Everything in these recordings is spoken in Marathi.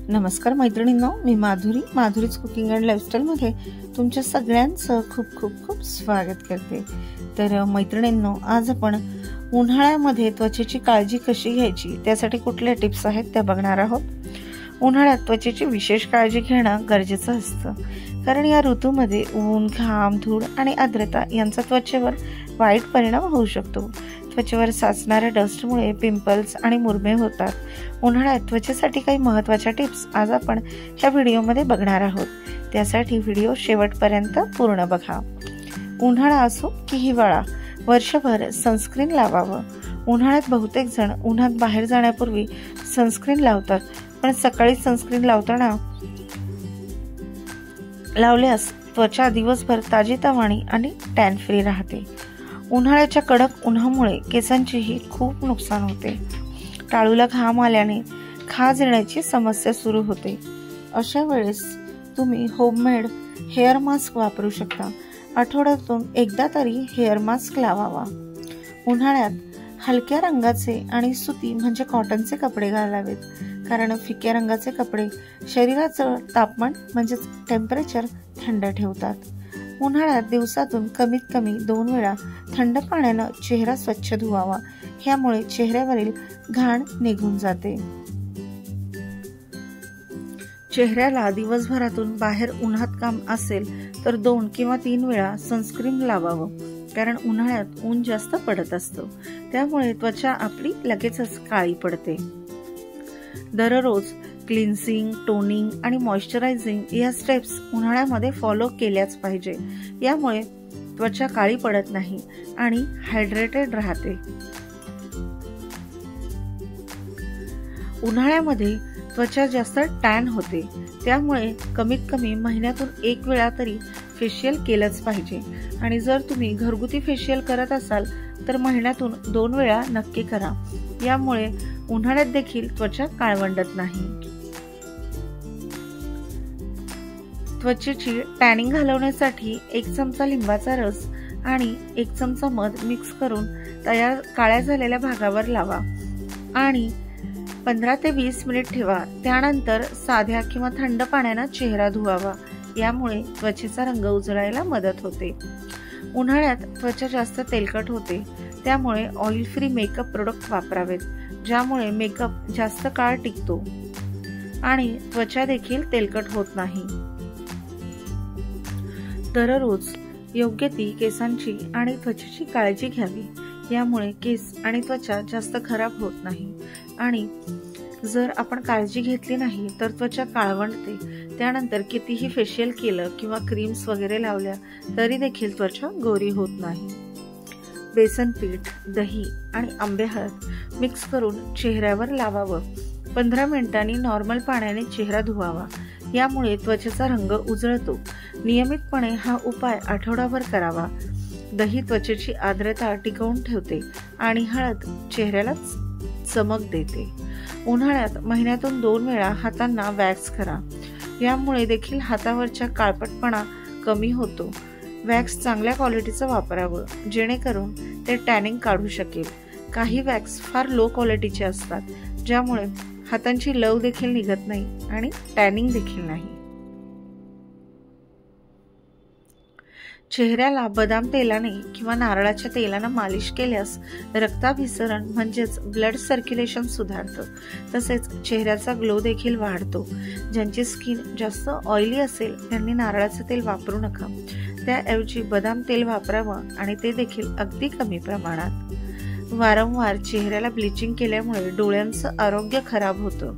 नमस्कार मैत्रिणींनो, मी माधुरीच कुकिंग अँड लाईफस्टाईलमध्ये तुमच्या सगळ्यांचं खूप खूप खूप स्वागत करते। तर मैत्रिणींनो, आज आपण उन्हाळ्यामध्ये त्वचेची काळजी कशी घ्यायची, त्यासाठी कुठल्या टिप्स आहेत त्या बघणार आहोत। उन्हाळ्यात त्वचेची विशेष काळजी घेणं गरजेचं असतं, कारण या ऋतूमध्ये ऊन, घाम, धूळ आणि आर्द्रता यांचा त्वचेवर वाईट परिणाम होऊ शकतो। त्वचेवर साचणाऱ्या डस्टमुळे पिंपल्स आणि मुरमे होतात। उन्हाळ्यात त्वचेसाठी काही महत्त्वाच्या टिप्स आज आपण ह्या व्हिडिओमध्ये बघणार आहोत, त्यासाठी व्हिडिओ शेवटपर्यंत पूर्ण बघा। उन्हाळा असो की हिवाळा, वर्षभर सनस्क्रीन लावावं। उन्हाळ्यात बहुतेक जण उन्हात बाहेर जाण्यापूर्वी सनस्क्रीन लावतात, पण सकाळी सनस्क्रीन लावल्यास त्वचा दिवसभर ताजीतवानी आणि टॅन फ्री राहते। उन्हाळ्याच्या कडक उन्हामुळे केसांचीही खूप नुकसान होते। टाळूला घाम आल्याने खाज येण्याची समस्या सुरू होते। अशा वेळेस तुम्ही होममेड हेअर मास्क वापरू शकता। आठवड्यातून एकदा तरी हेअर मास्क लावावा। उन्हाळ्यात हलक्या रंगाचे आणि सुती म्हणजे कॉटनचे कपडे घालावेत, कारण फिक्या रंगाचे कपडे शरीराचं तापमान म्हणजे टेम्परेचर थंड ठेवतात। उन्हाळ्यात दिवसातून कमीत कमी 2 वेळा थंड पाण्यानं चेहरा स्वच्छ धुवावा, ह्यामुळे चेहऱ्यावरील घाण निघून जाते। चेहऱ्याला दिवसभरातून बाहेर उन्हात काम असेल तर 2 किंवा 3 वेळा सनस्क्रीन लावावं, कारण उन्हाळ्यात ऊन जास्त पडत असतं, त्यामुळे त्वचा आपली लगेचच काळी पडते। दररोज क्लिन्सिंग, टोनिंग आणि मॉइश्चरायझिंग या स्टेप्स उन्हाळ्यामध्ये फॉलो केल्याच पाहिजे। यामुळे त्वचा काळी पडत नाही आणि हायड्रेटेड राहते। उन्हाळ्यामध्ये त्वचा जास्त टॅन होते, त्यामुळे कमीत कमी महिन्यातून 1 वेळा तरी फेशियल केलंच पाहिजे। आणि जर तुम्ही घरगुती फेशियल करत असाल तर महिन्यातून 2 वेळा नक्की करा, यामुळे उन्हाळ्यात देखील त्वचा काळवंडत नाही। त्वचेची टॅनिंग घालवण्यासाठी 1 चमचा लिंबाचा रस आणि 1 चमचा मध मिक्स करून तयार काळ्या झालेल्या भागावर लावा आणि 15 ते 20 मिनिट ठेवा। त्यानंतर साध्या किंवा थंड पाण्याने चेहरा धुवावा, यामुळे त्वचेचा रंग उजळायला मदत होते। उन्हाळ्यात त्वचा जास्त तेलकट होते, त्यामुळे ऑइल फ्री मेकअप प्रोडक्ट वापरावेत, ज्यामुळे मेकअप जास्त काळ टिकतो आणि त्वचा देखील तेलकट होत नाही। दररोज योग्य ती केसांची आणि त्वचेची काळजी घ्यावी, यामुळे केस आणि त्वचा जास्त खराब होत नाही। आणि जर आपण काळजी घेतली नाही तर त्वचा काळवंडते। त्यानंतर कितीही फेशियल केलं किंवा क्रीम्स वगैरे लावल्या तरी देखील त्वचा गोरी होत नाही। बेसन पीठ, दही आणि आंबे हळद मिक्स करून चेहऱ्यावर लावावं। 15 मिनिटांनी नॉर्मल पाण्याने चेहरा धुवावा, यामुळे त्वचेचा रंग उजळतो। नियमितपणे हा उपाय आठवडाभर करावा। दही त्वचेची आर्द्रता टिकवून ठेवते आणि हळद चेहऱ्याला चमक देते। उन्हाळ्यात महिन्यातून 2 वेळा हातांना वॅक्स करा, यामुळे देखील हातावरच्या काळपटपणा कमी होतो। वॅक्स चांगल्या क्वालिटीचं वापरावं, जेणेकरून ते टॅनिंग काढू शकेल। काही वॅक्स फार लो क्वालिटीचे असतात, ज्यामुळे हातांची लव देखील निघत नाही आणि टॅनिंग देखील नाही। चेहऱ्याला बदाम तेलाने किंवा नारळाच्या तेलाने मालिश केल्यास रक्ताभिसरण म्हणजेच ब्लड सर्क्युलेशन सुधारतं, तसेच चेहऱ्याचा ग्लो देखील वाढतो। ज्यांची स्किन जास्त ऑइली असेल त्यांनी नारळाचं तेल वापरू नका, त्याऐवजी बदाम तेल वापरावं आणि ते देखील अगदी कमी प्रमाणात। वारंवार चेहऱ्याला ब्लिचिंग केल्यामुळे डोळ्यांचं आरोग्य खराब होतं।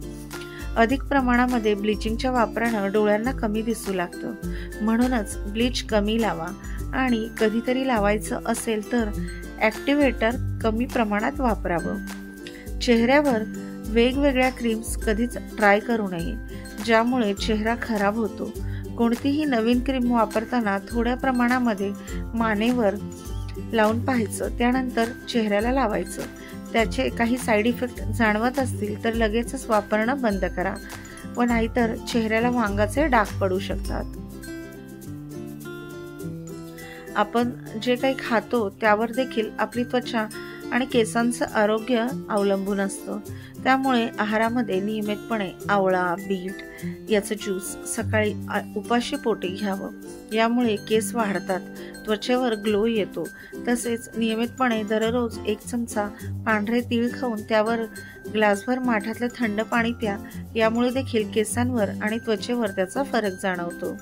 अधिक प्रमाणामध्ये ब्लिचिंगच्या वापरानं डोळ्यांना कमी दिसू लागतं, म्हणूनच ब्लीच कमी लावा आणि कधीतरी लावायचं असेल तर ॲक्टिवेटर कमी प्रमाणात वापरावं। चेहऱ्यावर वेगवेगळ्या क्रीम्स कधीच ट्राय करू नये, ज्यामुळे चेहरा खराब होतो। कोणतीही नवीन क्रीम वापरताना थोड्या प्रमाणामध्ये मानेवर लावून पाहायचं, त्यानंतर चेहऱ्याला लावायचं। त्याचे काही साईड इफेक्ट जाणवत असतील तर लगेचच वापरणं बंद करा, व नाहीतर चेहऱ्याला वांगाचे डाग पडू शकतात। आपण जे काही खातो त्यावर देखील आपली त्वचा आणि केसांचं आरोग्य अवलंबून असतं. त्यामुळे आहारामध्ये नियमितपणे आवळा, बीट याचं ज्यूस सकाळी उपाशी पोटी घ्यावं. यामुळे केस वाढतात, त्वचेवर ग्लो येतो. तसेच नियमितपणे दररोज 1 चमचा पांढरे तीळ खाऊन त्यावर ग्लासभर माठातलं थंड पाणी प्या. यामुळे देखील केसांवर आणि त्वचेवर त्याचा फरक जाणवतो.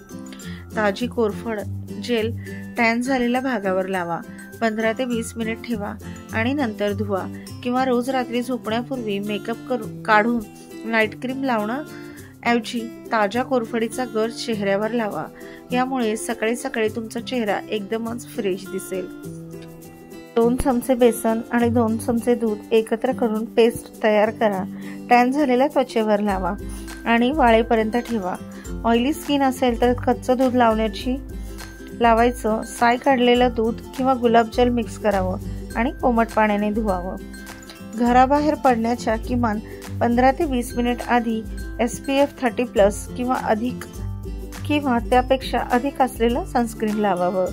ताजी कोरफड जेल टॅन झालेल्या भागावर लावा. 15 ते 20 मिनिट ठेवा आणि नंतर धुवा. किंवा रोज रात्री झोपण्यापूर्वी मेकअप काढून नाईट क्रीम लावणं ऐवजी ताज्या कोरफडीचा गर चेहऱ्यावर लावा. यामुळे सकाळी सकाळी तुमचा चेहरा एकदमच फ्रेश दिसेल. 2 चमचे बेसन आणि 2 चमचे दूध एकत्र करून पेस्ट तयार करा. टॅन झालेल्या त्वचेवर लावा आणि वाळेपर्यंत ठेवा. ऑइली स्किन असेल तर कच्चं दूध लावायचं. साय काढलेलं दूध किंवा गुलाबजल मिक्स करावं आणि कोमट पाण्याने धुवावं. घराबाहेर पडण्याच्या किमान 15 ते 20 मिनिट आधी SPF 30+ किंवा त्यापेक्षा अधिक असलेलं सनस्क्रीन लावावं.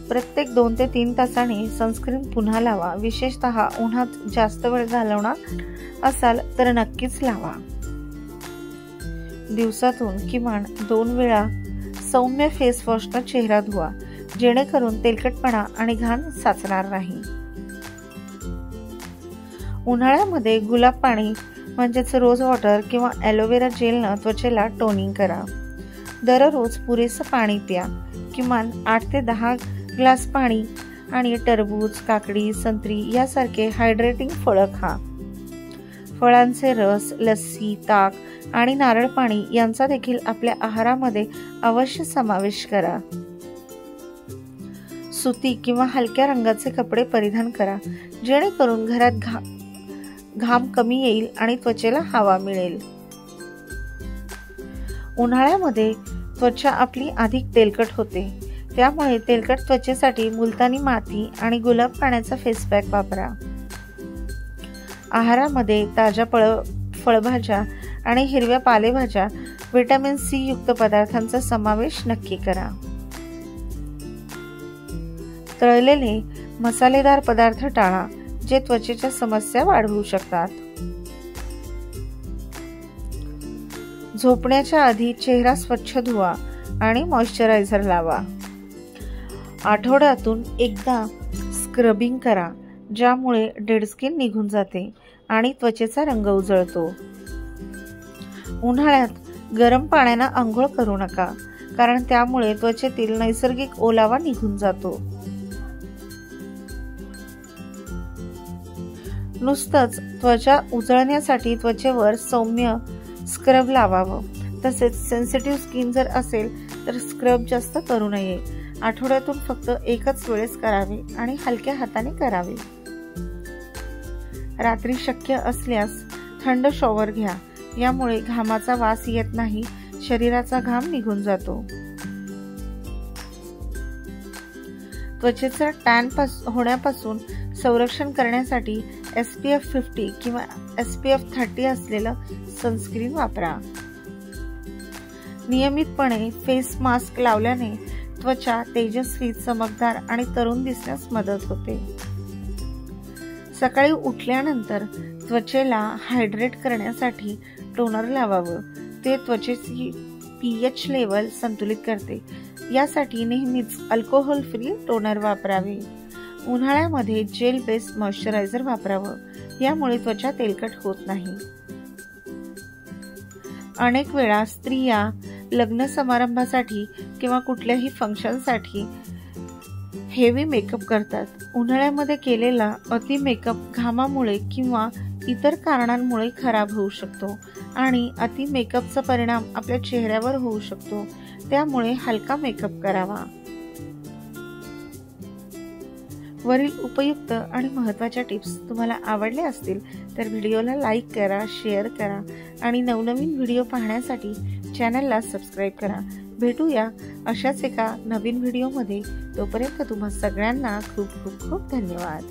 प्रत्येक 2 ते 3 तासांनी सनस्क्रीन पुन्हा लावा. विशेषतः उन्हात जास्त वेळ घालवणार असाल तर नक्कीच लावा. दिवसातून किमान 2 वेळा सौम्य फेस वॉशनं चेहरा धुवा, जेणेकरून तेलकटपणा आणि घाण साचणार नाही. उन्हाळ्यामध्ये गुलाब पाणी म्हणजेच रोज वॉटर किंवा ॲलोवेरा जेलनं त्वचेला टोनिंग करा. दररोज पुरेसं पाणी प्या. किमान 8 ते 10 ग्लास पाणी आणि टरबूज, काकडी, संत्री यासारखे हायड्रेटिंग फळं खा. फळांचे रस, लस्सी, ताक आणि नारळ पाणी यांचा देखील आपल्या आहारामध्ये अवश्य समावेश करा. सुती किंवा हलक्या रंगाचे कपडे परिधान करा, जेणेकरून घरात घाम कमी येईल आणि त्वचेला हवा मिळेल. उन्हाळ्यामध्ये त्वचा आपली अधिक तेलकट होते. त्यामुळे तेलकट त्वचेसाठी मुलतानी माती आणि गुलाब पाण्याचा फेस पॅक वापरा. आहारामध्ये ताज्या फळभाज्या आणि हिरव्या पालेभाज्या, व्हिटॅमिन C युक्त पदार्थांचा समावेश नक्की करा. तळलेले मसालेदार पदार्थ टाळा, जे त्वचेच्या समस्या वाढवू शकतात. झोपण्याच्या आधी चेहरा स्वच्छ धुवा आणि मॉइश्चरायझर लावा. आठवड्यातून एकदा स्क्रबिंग करा, ज्यामुळे डेड स्किन निघून जाते आणि त्वचेचा रंग उजळतो. उन्हाळ्यात गरम पाण्यानं आंघोळ करू नका, कारण त्यामुळे त्वचेतील नैसर्गिक ओलावा निघून जातो. नुसतंच त्वचा उजळण्यासाठी त्वचेवर सौम्य स्क्रब लावावं. तसेच सेन्सिटिव्ह स्किन जर असेल तर स्क्रब जास्त करू नये. आठवड्यातून फक्त एकच वेळेस करावे आणि हलक्या हाताने करावे. रात्री शक्य असल्यास थंड शॉवर घ्या. यामुळे घामाचा वास येत नाही, शरीराचा घाम निघून जातो. त्वचेचा टॅन होण्यापासून संरक्षण करण्यासाठी SPF 50 किंवा SPF 30 असलेलं सनस्क्रीन वापरा. नियमितपणे फेस मास्क लावल्याने त्वचा तेजस्वी, चमकदार आणि तरुण दिसण्यास मदत होते. सकाळी उठल्यानंतर त्वचेला हायड्रेट करण्यासाठी टोनर लावावं. ते त्वचेची pH लेवल संतुलित करते. यासाठी नेहमीच अल्कोहोल फ्री टोनर वापरावे. उन्हाळ्यामध्ये जेल बेस्ड मॉइश्चरायझर वापरावं. यामुळे त्वचा तेलकट होत नाही. अनेक वेळा स्त्रिया लग्न समारंभासाठी किंवा कुठल्याही फंक्शनसाठी हेवी मेकअप करतात. उन्हाळ्यामध्ये केलेला अति मेकअप घामामुळे किंवा इतर कारणांमुळे खराब होऊ शकतो आणि अति मेकअपचा परिणाम आपल्या चेहऱ्यावर होऊ शकतो. त्यामुळे हलका मेकअप करावा. वरील उपयुक्त आणि महत्त्वाच्या टिप्स तुम्हाला आवडल्या असतील तर व्हिडिओला लाईक करा, शेअर करा आणि नवनवीन व्हिडिओ पाहण्यासाठी चॅनलला सबस्क्राईब करा. भेटूया अशाच एका नवीन व्हिडिओमध्ये. तोपर्यंत तुम्हा सगळ्यांना खूप खूप खूप धन्यवाद.